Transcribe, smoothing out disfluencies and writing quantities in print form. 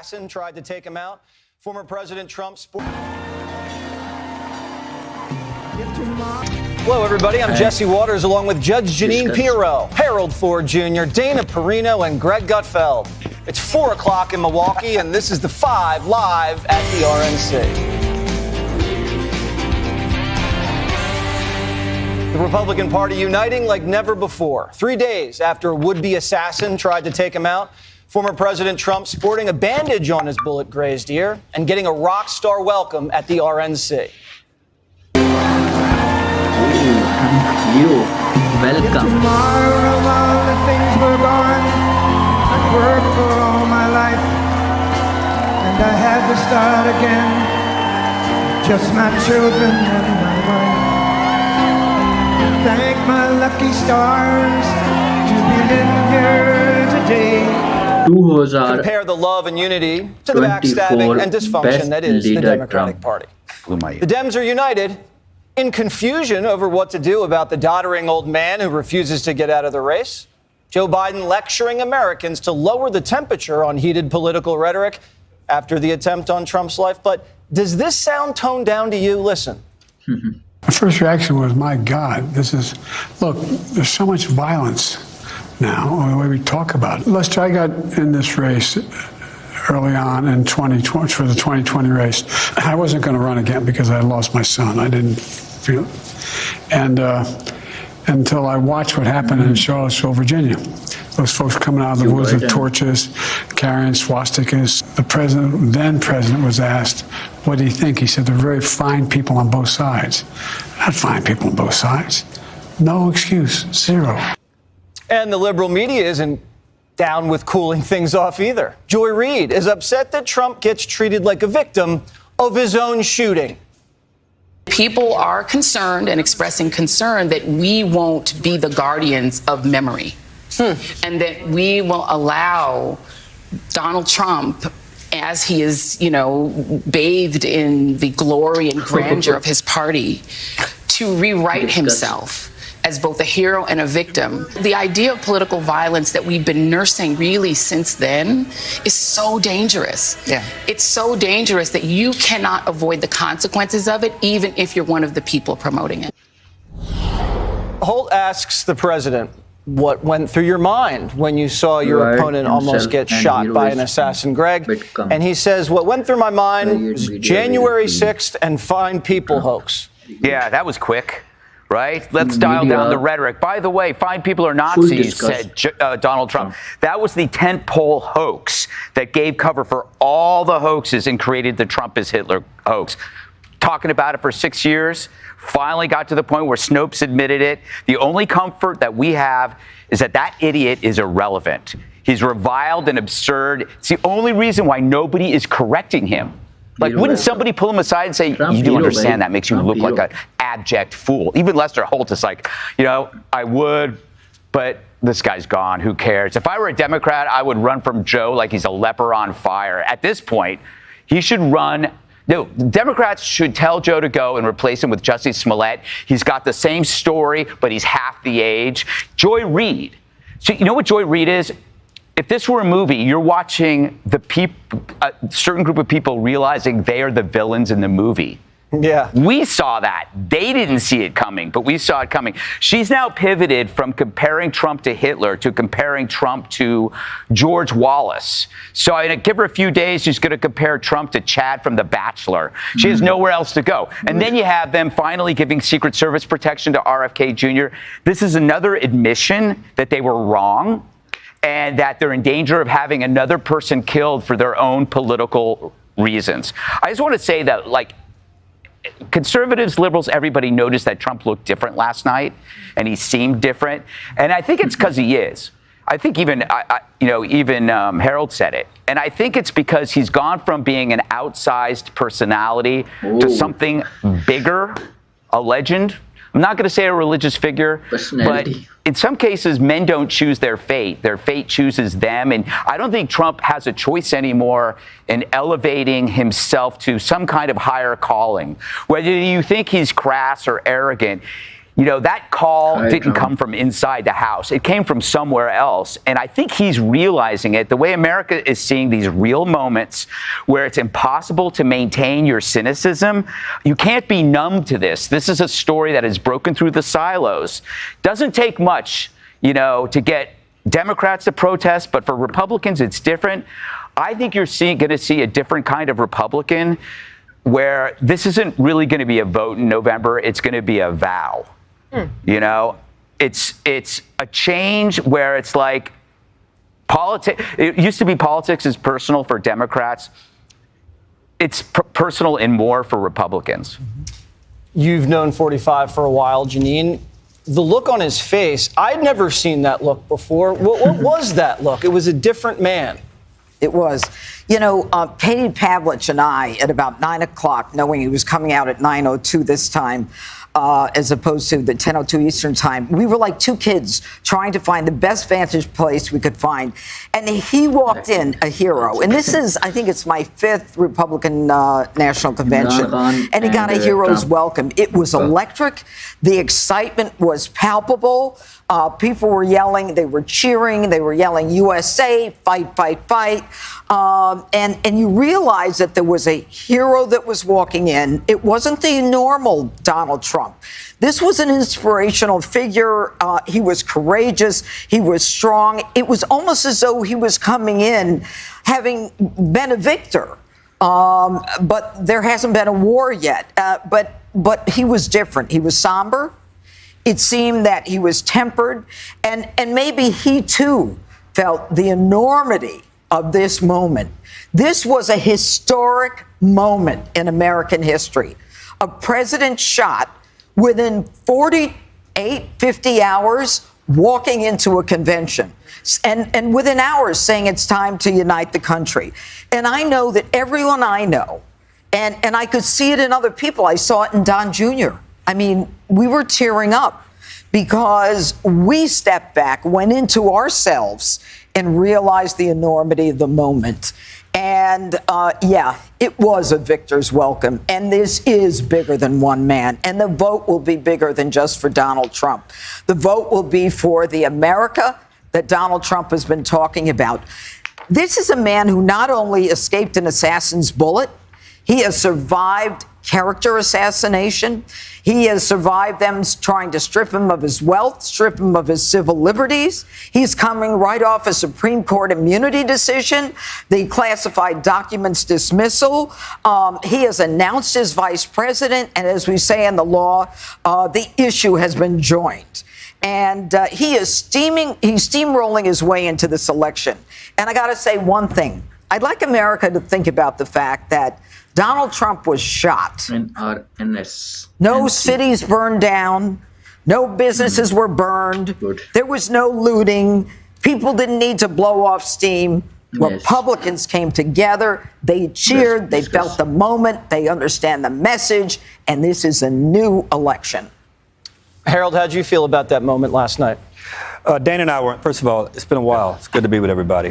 assassin tried to take him out. Former President Trump. Hello, everybody. I'm Jesse Waters, along with Judge Janine Pirro, Harold Ford Jr., Dana Perino, and Greg Gutfeld. It's 4 o'clock in Milwaukee, and this is the 5 live at the RNC. The Republican Party uniting like never before. 3 days after a would-be assassin tried to take him out, former President Trump sporting a bandage on his bullet-grazed ear and getting a rock star welcome at the RNC. You welcome. Tomorrow all the things were gone. I'd worked for all my life, and I had to start again. Just my children and my wife. Thank my lucky stars to be living here today. Compare the love and unity to the backstabbing and dysfunction that is the Democratic Party. The Dems are united in confusion over what to do about the doddering old man who refuses to get out of the race. Joe Biden lecturing Americans to lower the temperature on heated political rhetoric after the attempt on Trump's life. But does this sound toned down to you? Listen. My first reaction was, my God, look, there's so much violence now, the way we talk about it. Lester, I got in this race early on in 2020, for the 2020 race. I wasn't going to run again because I lost my son. I didn't feel it. And until I watched what happened in Charlottesville, Virginia. Those folks coming out of the woods with torches, carrying swastikas. The then president was asked, what do you think? He said, they're very fine people on both sides. Not fine people on both sides. No excuse, zero. And the liberal media isn't down with cooling things off either. Joy Reid is upset that Trump gets treated like a victim of his own shooting. People are concerned and expressing concern that we won't be the guardians of memory. And that we will allow Donald Trump, as he is, bathed in the glory and grandeur of his party, to rewrite himself as both a hero and a victim. The idea of political violence that we've been nursing really since then is so dangerous. Yeah. It's so dangerous that you cannot avoid the consequences of it, even if you're one of the people promoting it. Holt asks the president, what went through your mind when you saw your opponent almost get shot by an assassin, Greg? And he says, what went through my mind was January 6th and Fine People hoax. Yeah, that was quick, right? Let's dial down the rhetoric. By the way, fine people are Nazis, said Donald Trump. That was the tentpole hoax that gave cover for all the hoaxes and created the Trump is Hitler hoax. Talking about it for 6 years, finally got to the point where Snopes admitted it. The only comfort that we have is that that idiot is irrelevant. He's reviled and absurd. It's the only reason why nobody is correcting him. Like, wouldn't somebody pull him aside and say, you do understand that makes you look like an abject fool? Even Lester Holt is like, I would, but this guy's gone. Who cares? If I were a Democrat, I would run from Joe like he's a leper on fire. At this point, he should run. No, Democrats should tell Joe to go and replace him with Jussie Smollett. He's got the same story, but he's half the age. Joy Reid. So you know what Joy Reid is? If this were a movie, you're watching a certain group of people realizing they are the villains in the movie. Yeah. We saw that. They didn't see it coming, but we saw it coming. She's now pivoted from comparing Trump to Hitler to comparing Trump to George Wallace. So I give her a few days, she's going to compare Trump to Chad from The Bachelor. She has nowhere else to go. And then you have them finally giving Secret Service protection to RFK Jr. This is another admission that they were wrong and that they're in danger of having another person killed for their own political reasons. I just want to say that, conservatives, liberals, everybody noticed that Trump looked different last night, and he seemed different. And I think it's because he is. I think even Harold said it. And I think it's because he's gone from being an outsized personality to something bigger, a legend. I'm not going to say a religious figure, but in some cases, men don't choose their fate. Their fate chooses them. And I don't think Trump has a choice anymore in elevating himself to some kind of higher calling. Whether you think he's crass or arrogant, You know, that call didn't come from inside the House. It came from somewhere else. And I think he's realizing it. The way America is seeing these real moments where it's impossible to maintain your cynicism, you can't be numb to this. This is a story that has broken through the silos. Doesn't take much, you know, to get Democrats to protest, but for Republicans, it's different. I think you're going to see a different kind of Republican where this isn't really going to be a vote in November. It's going to be a vow. You know, it's a change where it's like politics. It used to be politics is personal for Democrats. It's personal and more for Republicans. You've known 45 for a while, Janine. The look on his face, I'd never seen that look before. What was that look? It was a different man. It was. You know, Katie Pavlich and I, at about 9 o'clock, knowing he was coming out at 9:02 this time, as opposed to the 10:02 Eastern time, we were like two kids trying to find the best vantage place we could find. And he walked in a hero. And this is, I think it's my 5th Republican National Convention. And he got a hero's welcome. It was electric. The excitement was palpable. People were yelling, they were cheering, they were yelling USA, fight, fight, fight. And you realize that there was a hero that was walking in. It wasn't the normal Donald Trump. This was an inspirational figure. He was courageous. He was strong. It was almost as though he was coming in having been a victor. But there hasn't been a war yet. But he was different. He was somber. It seemed that he was tempered, and maybe he, too, felt the enormity of this moment. This was a historic moment in American history. A president shot within 48, 50 hours, walking into a convention, and within hours saying it's time to unite the country. And I know that everyone I know, and I could see it in other people. I saw it in Don Jr. I mean, we were tearing up because we stepped back, went into ourselves, and realized the enormity of the moment. And yeah, it was a victor's welcome. And this is bigger than one man. And the vote will be bigger than just for Donald Trump. The vote will be for the America that Donald Trump has been talking about. This is a man who not only escaped an assassin's bullet, he has survived character assassination. He has survived them trying to strip him of his wealth, strip him of his civil liberties. He's coming right off a Supreme Court immunity decision, the classified documents dismissal. He has announced his vice president. And as we say in the law, the issue has been joined. And he's steamrolling his way into this election. And I got to say one thing. I'd like America to think about the fact that Donald Trump was shot. RNC. No cities burned down. No businesses were burned. Good. There was no looting. People didn't need to blow off steam. Yes. Republicans came together. They cheered. Yes, they yes, felt the moment. They understand the message. And this is a new election. Harold, how'd you feel about that moment last night? Dan and I were, first of all, it's been a while. It's good to be with everybody.